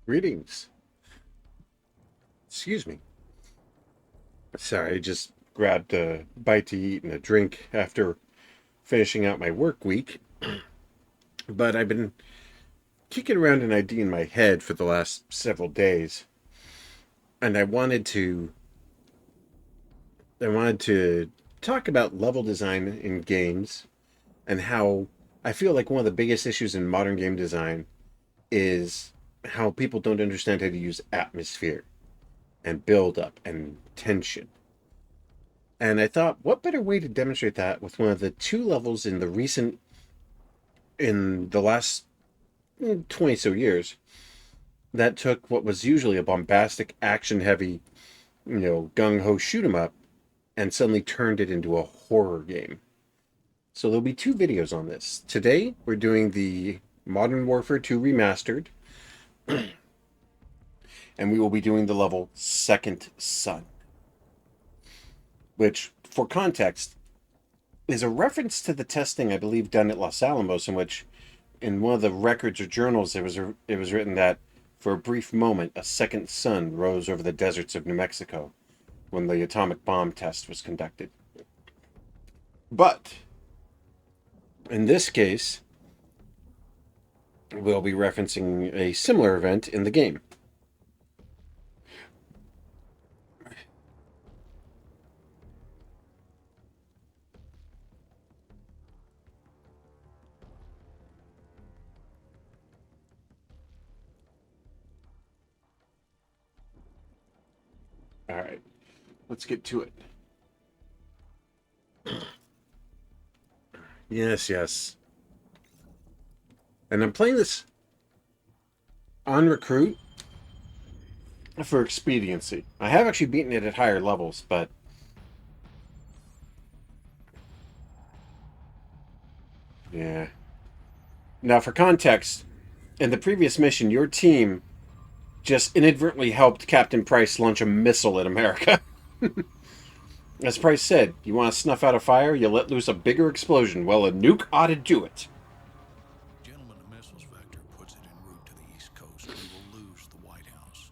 Greetings. Excuse me. Sorry, I just grabbed a bite to eat and a drink after finishing out my work week. But I've been kicking around an idea in my head for the last several days, and I wanted to talk about level design in games and how I feel like one of the biggest issues in modern game design is how people don't understand how to use atmosphere and build up and tension. And I thought, what better way to demonstrate that with one of the two levels in the last 20 so years that took what was usually a bombastic, action heavy, gung ho shoot 'em up and suddenly turned it into a horror game. So there'll be two videos on this. Today, we're doing the Modern Warfare 2 Remastered, and we will be doing the level Second Son, which, for context, is a reference to the testing I believe done at Los Alamos, in which, in one of the records or journals, it was written that for a brief moment a second sun rose over the deserts of New Mexico when the atomic bomb test was conducted. But in this case, we'll be referencing a similar event in the game. All right, let's get to it. Yes, yes. And I'm playing this on recruit for expediency. I have actually beaten it at higher levels, but yeah. Now, for context, in the previous mission, your team just inadvertently helped Captain Price launch a missile at America. As Price said, you want to snuff out a fire, you let loose a bigger explosion. Well, a nuke ought to do it. Gentlemen, the missiles vector puts it en route to the East Coast. We will lose the White House.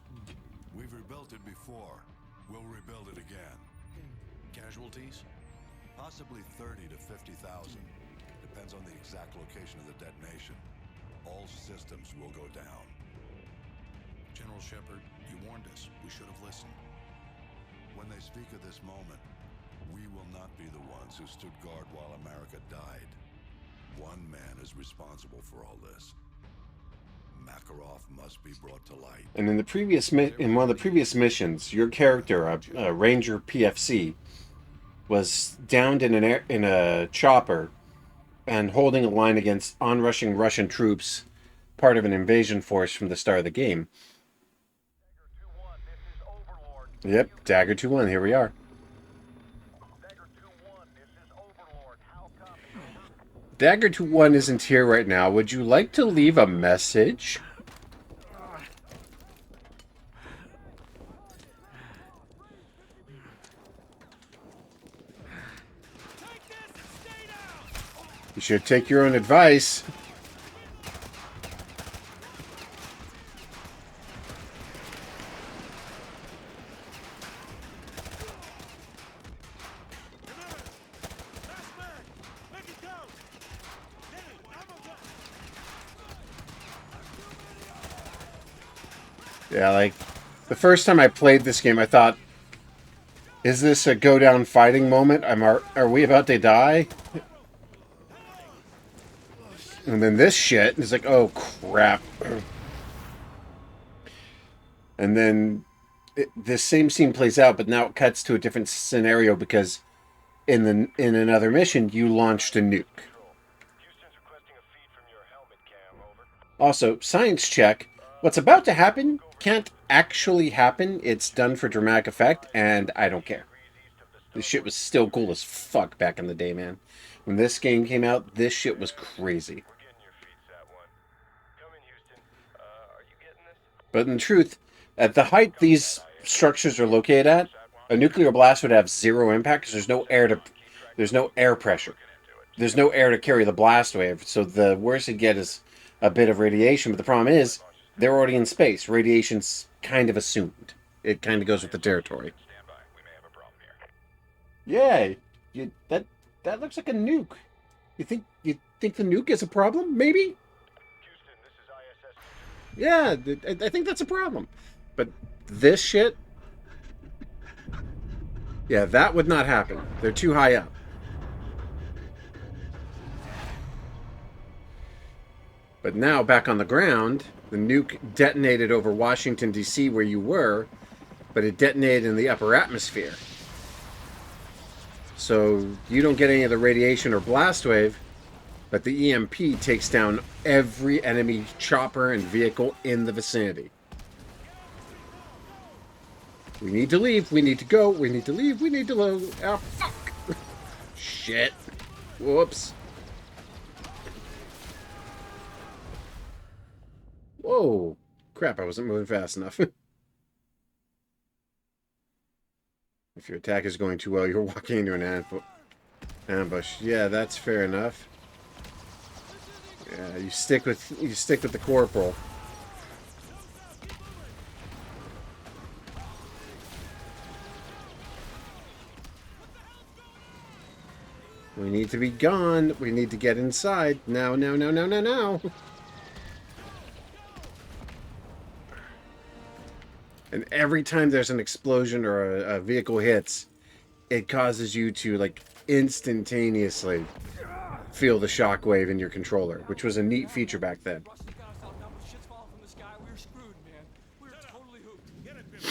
We've rebuilt it before. We'll rebuild it again. Casualties? Possibly 30 to 50,000. Depends on the exact location of the detonation. All systems will go down. General Shepard, you warned us. We should have listened. When they speak of this moment, we will not be the ones who stood guard while America died. One man is responsible for all this. Makarov must be brought to light. And in one of the previous missions, your character, a Ranger PFC, was downed in a chopper and holding a line against onrushing Russian troops, part of an invasion force from the start of the game. Yep, Dagger 2-1, here we are. Dagger 2-1 isn't here right now. Would you like to leave a message? You should take your own advice. Yeah, like, the first time I played this game, I thought, is this a go down fighting moment? Are we about to die? And then this shit is like, oh crap. And then this same scene plays out, but now it cuts to a different scenario because in another mission you launched a nuke. Also, science check. What's about to happen can't actually happen. It's done for dramatic effect, and I don't care. This shit was still cool as fuck back in the day, man. When this game came out, this shit was crazy. But in truth, at the height these structures are located at, a nuclear blast would have zero impact because there's no air pressure. There's no air to carry the blast away. So the worst you get is a bit of radiation. But the problem is, They're already in space. Radiation's kind of assumed. It kind of goes with the territory. Stand by. We may have a problem here. Yeah, that looks like a nuke. You think the nuke is a problem? Maybe. Houston, this is ISS. Yeah, I think that's a problem. But this shit, yeah, that would not happen. They're too high up. But now back on the ground, the nuke detonated over Washington D.C. where you were, but it detonated in the upper atmosphere. So you don't get any of the radiation or blast wave, but the EMP takes down every enemy chopper and vehicle in the vicinity. We need to leave. We need to go. We need to leave. We need to leave. Oh, fuck. Shit. Whoops. Whoa. Crap, I wasn't moving fast enough. If your attack is going too well, you're walking into an ambush. Yeah, that's fair enough. Yeah, you stick with the corporal. We need to be gone. We need to get inside. Now, now, now, now, now, now. And every time there's an explosion or a vehicle hits, it causes you to, like, instantaneously feel the shockwave in your controller, which was a neat feature back then. Rusty got us outnumbered. Shit's falling from the sky. We were screwed, man. We were totally hooped. Get it, Bill.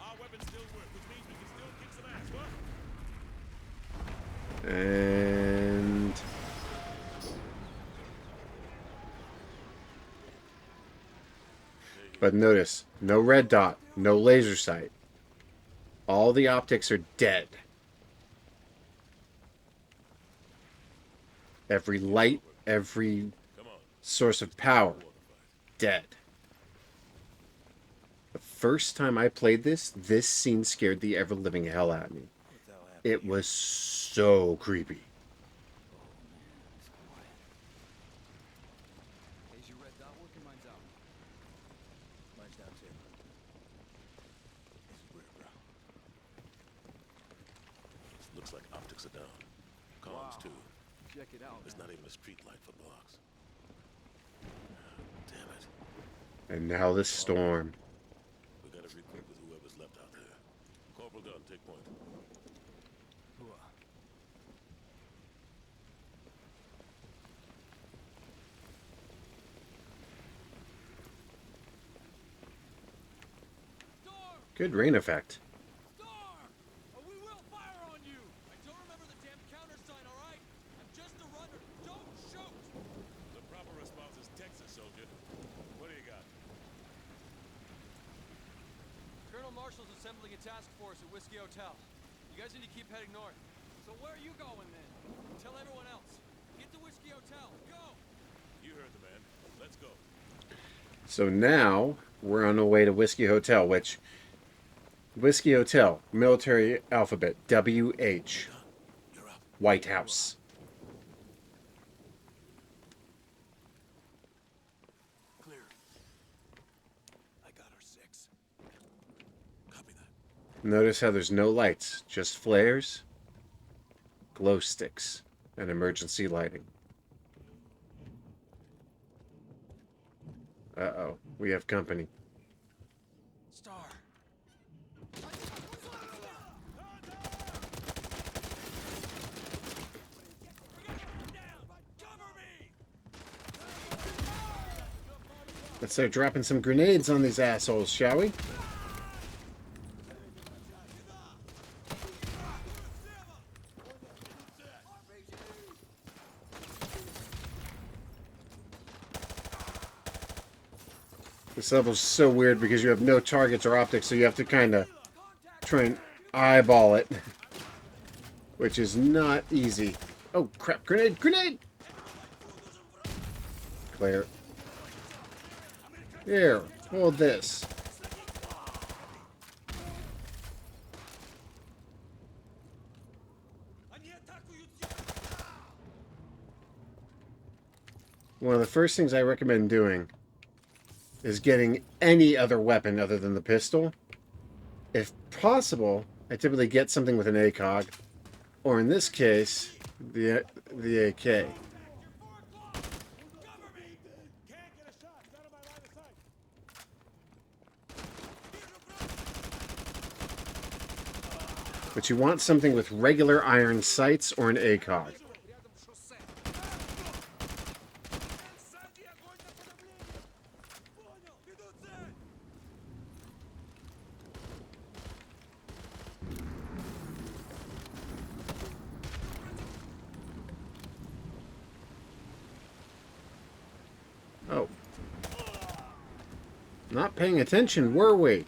Our weapons still work, which means we can still kick some ass, what? And but notice, no red dot, no laser sight. All the optics are dead. Every light, every source of power, dead. The first time I played this scene scared the ever-living hell out of me. It was so creepy. Is your red dot working? Mine's out. Mine's down too. This is weird, bro. Looks like optics are down. Comms too. Check it out. There's not even a street light for blocks. Damn it. And now this storm. We gotta regroup with whoever's left out there. Corporal Dunn, take point. Good rain effect. Star! Or we will fire on you! I don't remember the damn countersign, alright? I'm just a runner. Don't shoot! The proper response is Texas, soldier. What do you got? Colonel Marshall's assembling a task force at Whiskey Hotel. You guys need to keep heading north. So where are you going then? Tell everyone else. Get to Whiskey Hotel. Go! You heard the man. Let's go. So now we're on the way to Whiskey Hotel, which Whiskey Hotel, military alphabet, WH, You're up. White House. Clear. I got our 6. Copy that. Notice how there's no lights, just flares, glow sticks, and emergency lighting. Uh-oh, we have company. Star! Let's start dropping some grenades on these assholes, shall we? This level's so weird because you have no targets or optics, so you have to kind of try and eyeball it. Which is not easy. Oh, crap. Grenade! Grenade! Clear. Here, hold this. One of the first things I recommend doing is getting any other weapon other than the pistol. If possible, I typically get something with an ACOG, or in this case, the AK. But you want something with regular iron sights or an ACOG. Oh. Not paying attention, were we? Room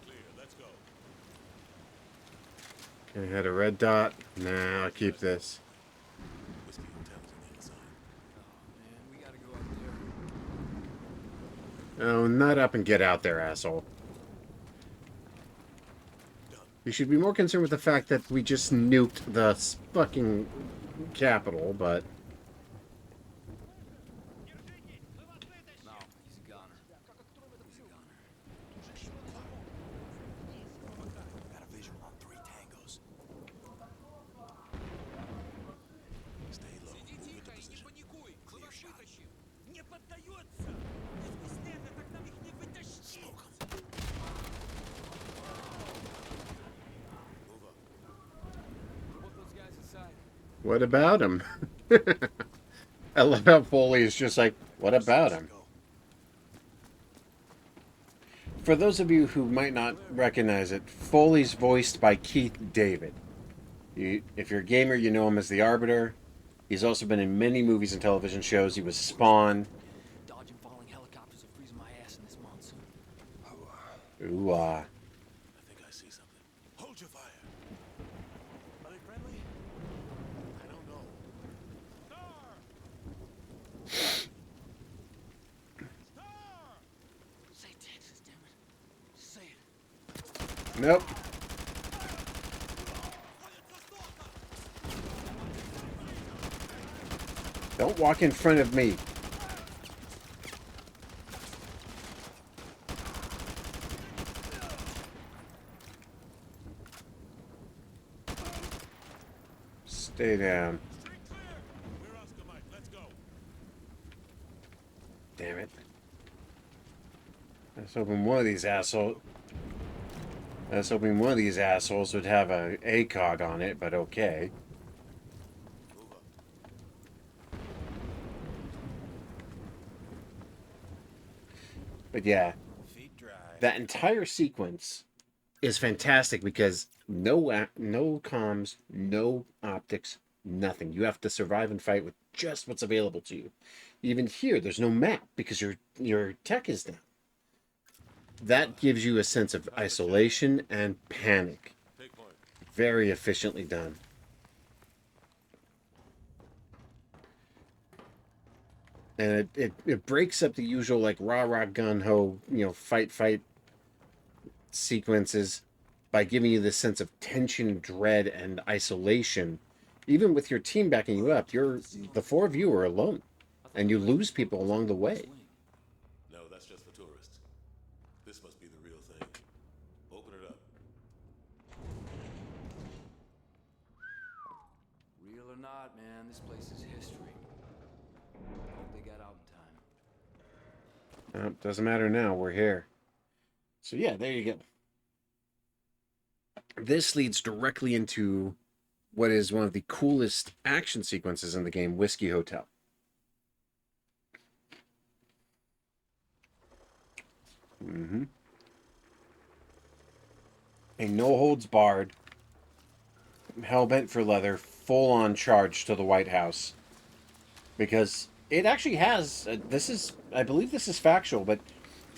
clear. Let's go. Okay, had a red dot. Nah, I'll keep this. Whiskey Hotel's on the other side. Man, we gotta go up there. Oh, nut up and get out there, asshole. You should be more concerned with the fact that we just nuked the fucking capital, but... No, he's a goner. He's a goner. Got a visual on 3 tangos. Stay low. Move into position. Smoke 'em. Move up. Put those guys aside. What about him? I love how Foley is just like, what about him? For those of you who might not recognize it, Foley's voiced by Keith David. If you're a gamer, you know him as the Arbiter. He's also been in many movies and television shows. He was Spawn. Dodging falling helicopters or freezing my ass in this monsoon. Ooh, I think I see something. Hold your fire. Are they friendly? I don't know. Say Texas, damn it. Say it. nope. Don't walk in front of me. Stay down. We're Oscar Mike. Let's go. Damn it. I was hoping one of these assholes... I was hoping one of these assholes would have a ACOG on it, but okay. Move up. But yeah, Feet dry. that entire sequence is fantastic because no comms, no optics, nothing. You have to survive and fight with just what's available to you. Even here, there's no map because your tech is down. That gives you a sense of isolation and panic. Take point. Very efficiently done. And it breaks up the usual like rah gun ho, fight sequences by giving you this sense of tension, dread, and isolation. Even with your team backing you up, the 4 of you are alone, and you lose people along the way. No, that's just for tourists. This must be the real thing. Open it up. Real or not, man, this place is history. Hope they got out in time. Doesn't matter now. We're here. So yeah, there you go. This leads directly into what is one of the coolest action sequences in the game, Whiskey Hotel. A no-holds-barred, hell-bent for leather, full-on charge to the White House. Because it actually has, I believe this is factual, but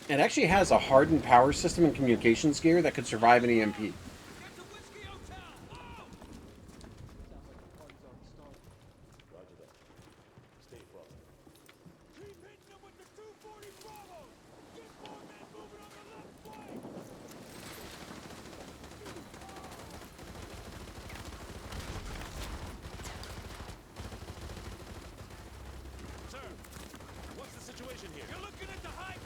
it actually has a hardened power system and communications gear that could survive an EMP. Get to Whiskey Hotel! Move! Roger that. Stay frosty. Keep hitting them with the 240 Bravos! Get more men moving on the left flank! Sir, what's the situation here? You're looking at the high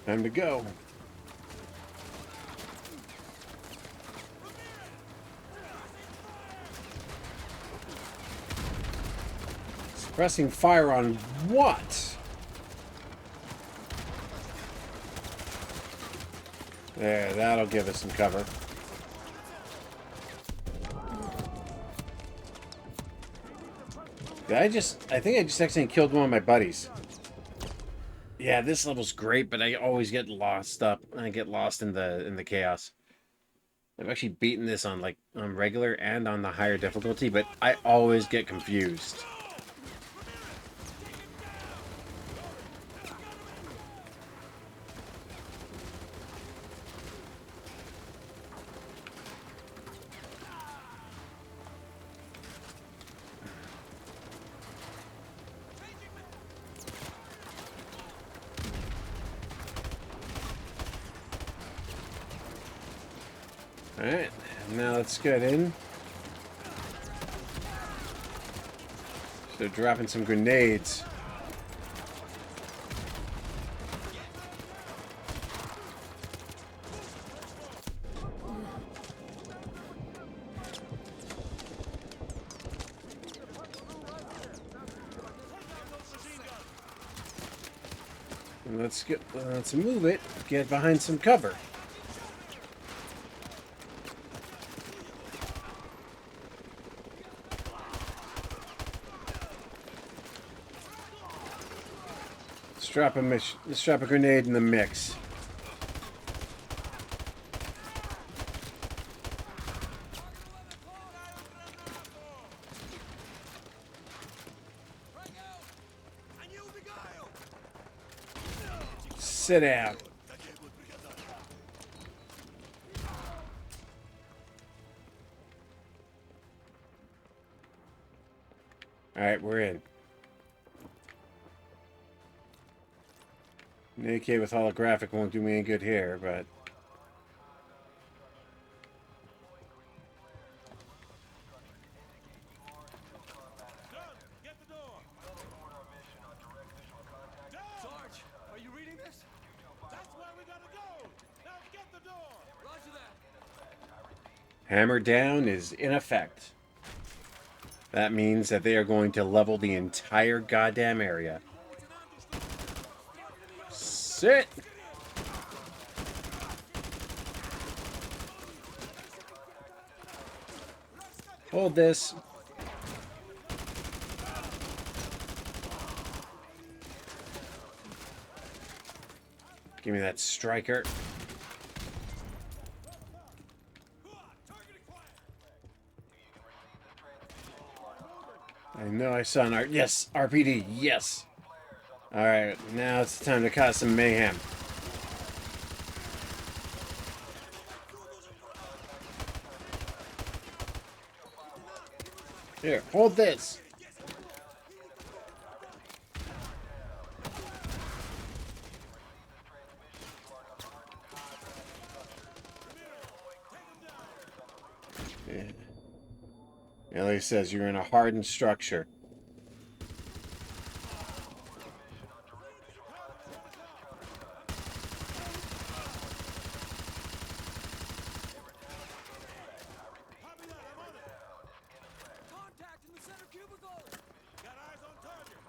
Time to go. Suppressing fire on what? There, that'll give us some cover. I think I just accidentally killed one of my buddies. Yeah, this level's great, but I always get lost up. I get lost in the chaos. I've actually beaten this on on regular and on the higher difficulty, but I always get confused. Alright, now let's get in. So dropping some grenades. And let's move it. Get behind some cover. Let's drop a grenade in the mix. Sit down. Alright, we're in. An AK with holographic won't do me any good here, but... Sarge, are you reading this? That's where we gotta go! Now get the door! Roger that! Hammer down is in effect. That means that they are going to level the entire goddamn area. Sit! Hold this. Give me that striker. I know I saw an yes, RPD, yes. Alright, now it's time to cause some mayhem. Here, hold this. Yeah. Ellie says you're in a hardened structure. Contact in the center cubicle! Got eyes on target!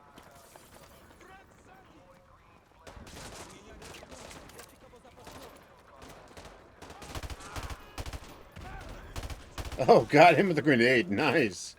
Oh, got him with a grenade. Nice.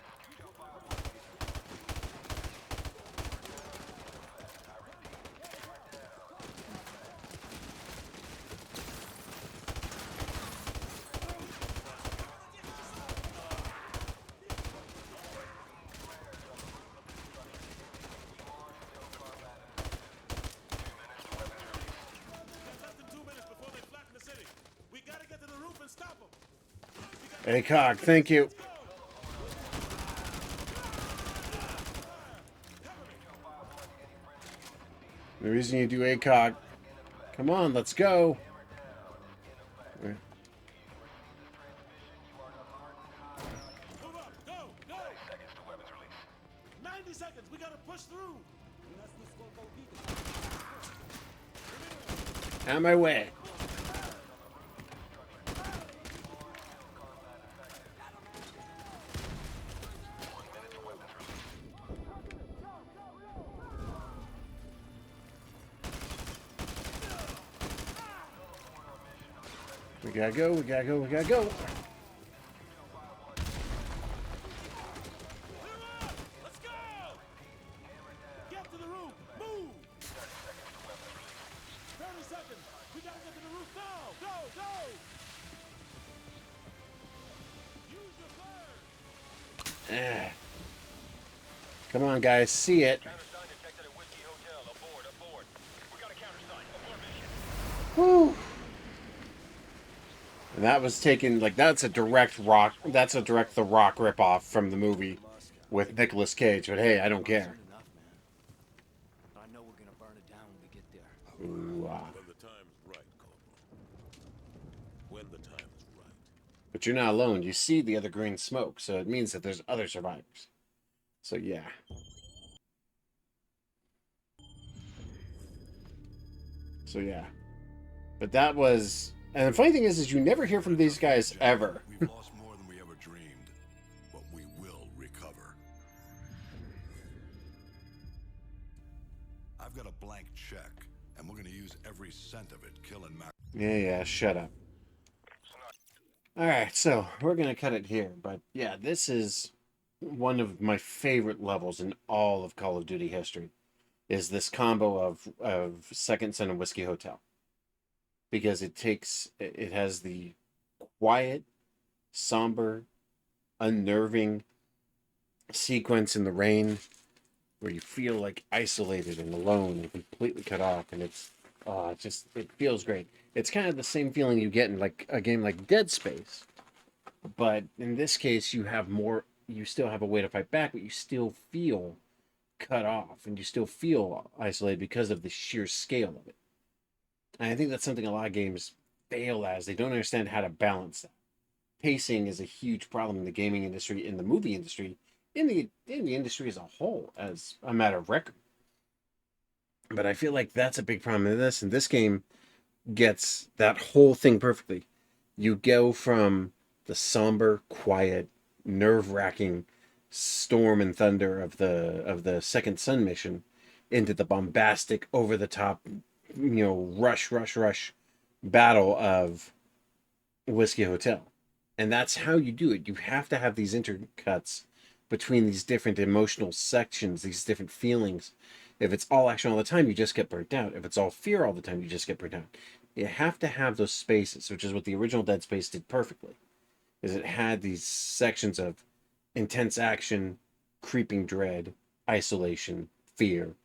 ACOG, thank you. The reason you do ACOG. Come on, let's go. Move up, go, go! 90 seconds, we gotta push through! Out of my way. We gotta go, we gotta go, we gotta go. Let's go! Get to the roof! Move! 30 seconds! We gotta get to the roof now! Go, go! Use your flares! Come on, guys, see it. Countersign detected at Whiskey Hotel. Aboard, aboard. We got a countersign. Abort mission. Whew. And that was taken, like, that's a direct The Rock ripoff from the movie with Nicolas Cage. But hey, I don't care. Enough, man. But I know we're gonna burn it down when we get there. Ooh, When the time's right, Corporal. When the time is right. But you're not alone. You see the other green smoke, so it means that there's other survivors. So yeah. So yeah. But that was... And the funny thing is you never hear from these guys ever. We've lost more than we ever dreamed, but we will recover. I've got a blank check, and we're going to use every cent of it killing Mac. Yeah, shut up. Alright, so we're going to cut it here. But yeah, this is one of my favorite levels in all of Call of Duty history. Is this combo of Second Son and Whiskey Hotel. Because it has the quiet, somber, unnerving sequence in the rain where you feel like isolated and alone and completely cut off, and it feels great. It's kind of the same feeling you get in like a game like Dead Space, but in this case you still have a way to fight back, but you still feel cut off and you still feel isolated because of the sheer scale of it. And I think that's something a lot of games fail as. They don't understand how to balance that. Pacing is a huge problem in the gaming industry, in the movie industry, in the industry as a whole, as a matter of record. But I feel like that's a big problem in this, and this game gets that whole thing perfectly. You go from the somber, quiet, nerve-wracking storm and thunder of the Second Son mission into the bombastic, over-the-top, rush battle of Whiskey Hotel. And that's how you do it. You have to have these intercuts between these different emotional sections, these different feelings. If it's all action all the time, you just get burnt out. If it's all fear all the time, you just get burnt out. You have to have those spaces, which is what the original Dead Space did perfectly. Is it had these sections of intense action, creeping dread, isolation, fear,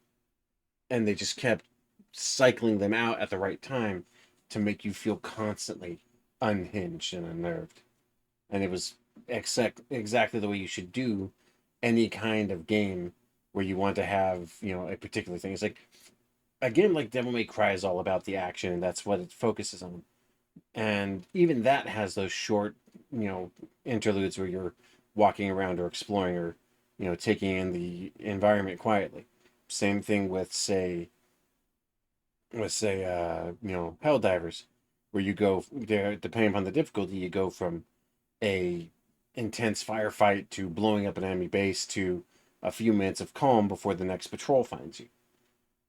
and they just kept cycling them out at the right time to make you feel constantly unhinged and unnerved. And it was exactly the way you should do any kind of game where you want to have, a particular thing. It's like a game like Devil May Cry is all about the action, and that's what it focuses on. And even that has those short, interludes where you're walking around or exploring or, taking in the environment quietly. Same thing with, say, Helldivers, where you go there, depending upon the difficulty, you go from a intense firefight to blowing up an enemy base to a few minutes of calm before the next patrol finds you.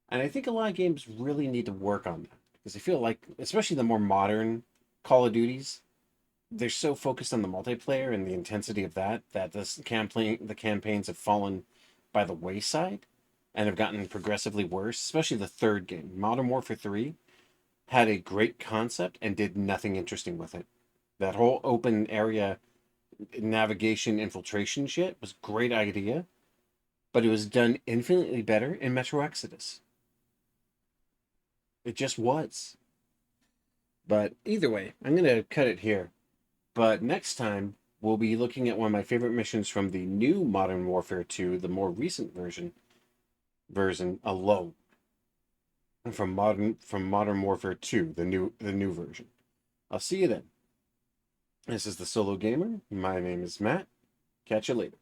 And I think a lot of games really need to work on that, because I feel like, especially the more modern Call of Duties, they're so focused on the multiplayer and the intensity of that the campaigns have fallen by the wayside and have gotten progressively worse. Especially the third game, Modern Warfare 3, had a great concept and did nothing interesting with it. That whole open area navigation infiltration shit was a great idea, but it was done infinitely better in Metro Exodus. It just was. But either way, I'm going to cut it here. But next time, we'll be looking at one of my favorite missions from the new Modern Warfare 2, the more recent version alone. From Modern Warfare 2, the new version. I'll see you then. This is the Solo Gamer. My name is Matt. Catch you later.